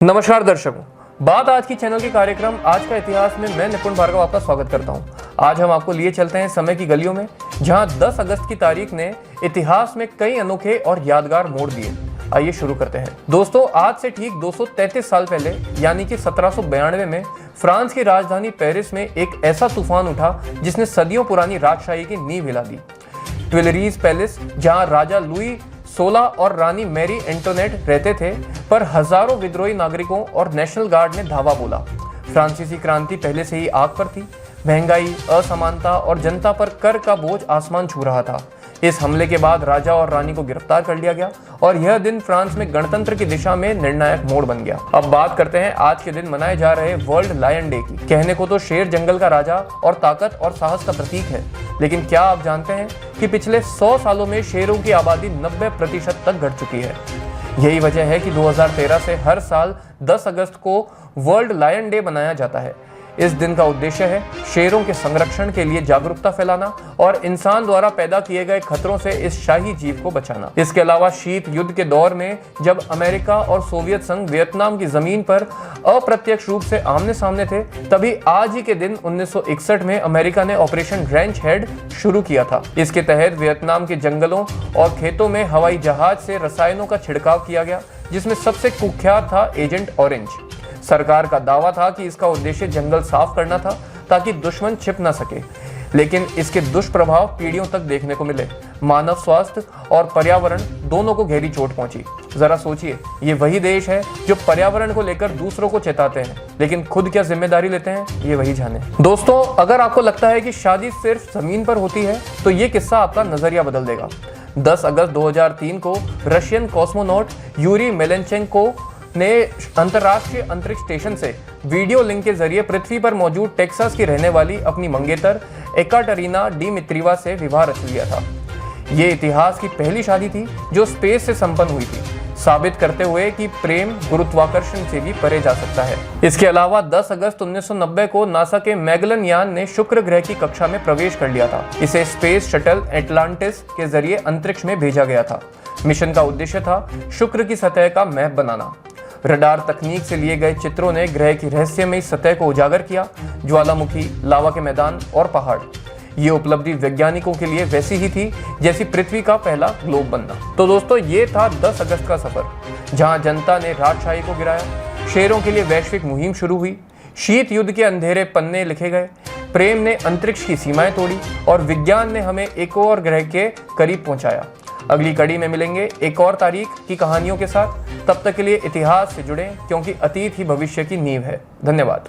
नमस्कार दर्शकों, बात आज की चैनल के कार्यक्रम आज का इतिहास में मैं निपुण भार्गव आपका स्वागत करता हूं। आज हम आपको लिए चलते हैं समय की गलियों में, जहां 10 अगस्त की तारीख ने इतिहास में कई अनोखे और यादगार मोड़ दिए। आइए शुरू करते हैं। दोस्तों, आज से ठीक 233 साल पहले यानी कि 1792 में फ्रांस की राजधानी पेरिस में एक ऐसा तूफान उठा जिसने सदियों पुरानी राजशाही की नींव हिला दी। ट्यूइलरीज पैलेस, जहां राजा लुई 16 और रानी मैरी एंटोनेट रहते थे, पर हजारों विद्रोही नागरिकों और नेशनल गार्ड ने धावा बोला। फ्रांसीसी क्रांति पहले से ही आग पर थी। महंगाई, असमानता और जनता पर कर का बोझ आसमान छू रहा था। इस हमले के बाद राजा और रानी को गिरफ्तार कर लिया गया और यह दिन फ्रांस में गणतंत्र की दिशा में निर्णायक मोड़ बन गया। अब बात करते हैं आज के दिन मनाए जा रहे वर्ल्ड लायन डे की। कहने को तो शेर जंगल का राजा और ताकत और साहस का प्रतीक है, लेकिन क्या आप जानते हैं कि पिछले 100 सालों में शेरों की आबादी 90% तक घट चुकी है। यही वजह है कि 2013 से हर साल 10 अगस्त को वर्ल्ड लायन डे मनाया जाता है। इस दिन का उद्देश्य है शेरों के संरक्षण के लिए जागरूकता फैलाना और इंसान द्वारा पैदा किए गए खतरों से इस शाही जीव को बचाना। इसके अलावा शीत युद्ध के दौर में जब अमेरिका और सोवियत संघ वियतनाम की जमीन पर अप्रत्यक्ष रूप से आमने सामने थे, तभी आज ही के दिन 1961 में अमेरिका ने ऑपरेशन रेंच हेड शुरू किया था। इसके तहत वियतनाम के जंगलों और खेतों में हवाई जहाज से रसायनों का छिड़काव किया गया, जिसमें सबसे कुख्यात था एजेंट ऑरेंज। सरकार का दावा था कि इसका उद्देश्य जंगल साफ करना था ताकि दुश्मन छिप न सके, लेकिन इसके दुष्प्रभाव पीढ़ियों तक देखने को मिले। मानव स्वास्थ्य और पर्यावरण दोनों को गहरी चोट पहुंची। जरा सोचिए, ये वही देश है जो पर्यावरण को लेकर दूसरों को चेताते हैं, लेकिन खुद क्या जिम्मेदारी लेते हैं, ये वही जाने। दोस्तों, अगर आपको लगता है कि शादी सिर्फ जमीन पर होती है, तो ये किस्सा आपका नजरिया बदल देगा। 10 अगस्त 2003 को रशियन कॉस्मोनॉट यूरी मेलेनचेंको ने अंतरराष्ट्रीय अंतरिक्ष स्टेशन से वीडियो लिंक के जरिए पृथ्वी पर मौजूद टेक्सास की रहने वाली अपनी मंगेतर एकाटेरिना डिमित्रिवा से विवाह रच लिया था। ये इतिहास की पहली शादी थी जो स्पेस से संपन्न हुई थी, साबित करते हुए कि प्रेम गुरुत्वाकर्षण से भी परे जा सकता है। इसके अलावा 10 अगस्त 1990 को नासा के मैगलन यान ने शुक्र ग्रह की कक्षा में प्रवेश कर लिया था। इसे स्पेस शटल एटलांटिस के जरिए अंतरिक्ष में भेजा गया था। मिशन का उद्देश्य था शुक्र की सतह का मैप बनाना। रडार तकनीक से लिए गए चित्रों ने ग्रह की रहस्यमयी सतह को उजागर किया, ज्वालामुखी, लावा के मैदान और पहाड़। ये उपलब्धि वैज्ञानिकों के लिए वैसी ही थी जैसी पृथ्वी का पहला ग्लोब बनना। तो दोस्तों, ये था 10 अगस्त का सफर, जहां जनता ने राजशाही को गिराया, शेरों के लिए वैश्विक मुहिम शुरू हुई, शीत युद्ध के अंधेरे पन्ने लिखे गए, प्रेम ने अंतरिक्ष की सीमाएं तोड़ी और विज्ञान ने हमें एक और ग्रह के करीब पहुंचाया। अगली कड़ी में मिलेंगे एक और तारीख की कहानियों के साथ। तब तक के लिए इतिहास से जुड़ें, क्योंकि अतीत ही भविष्य की नींव है। धन्यवाद।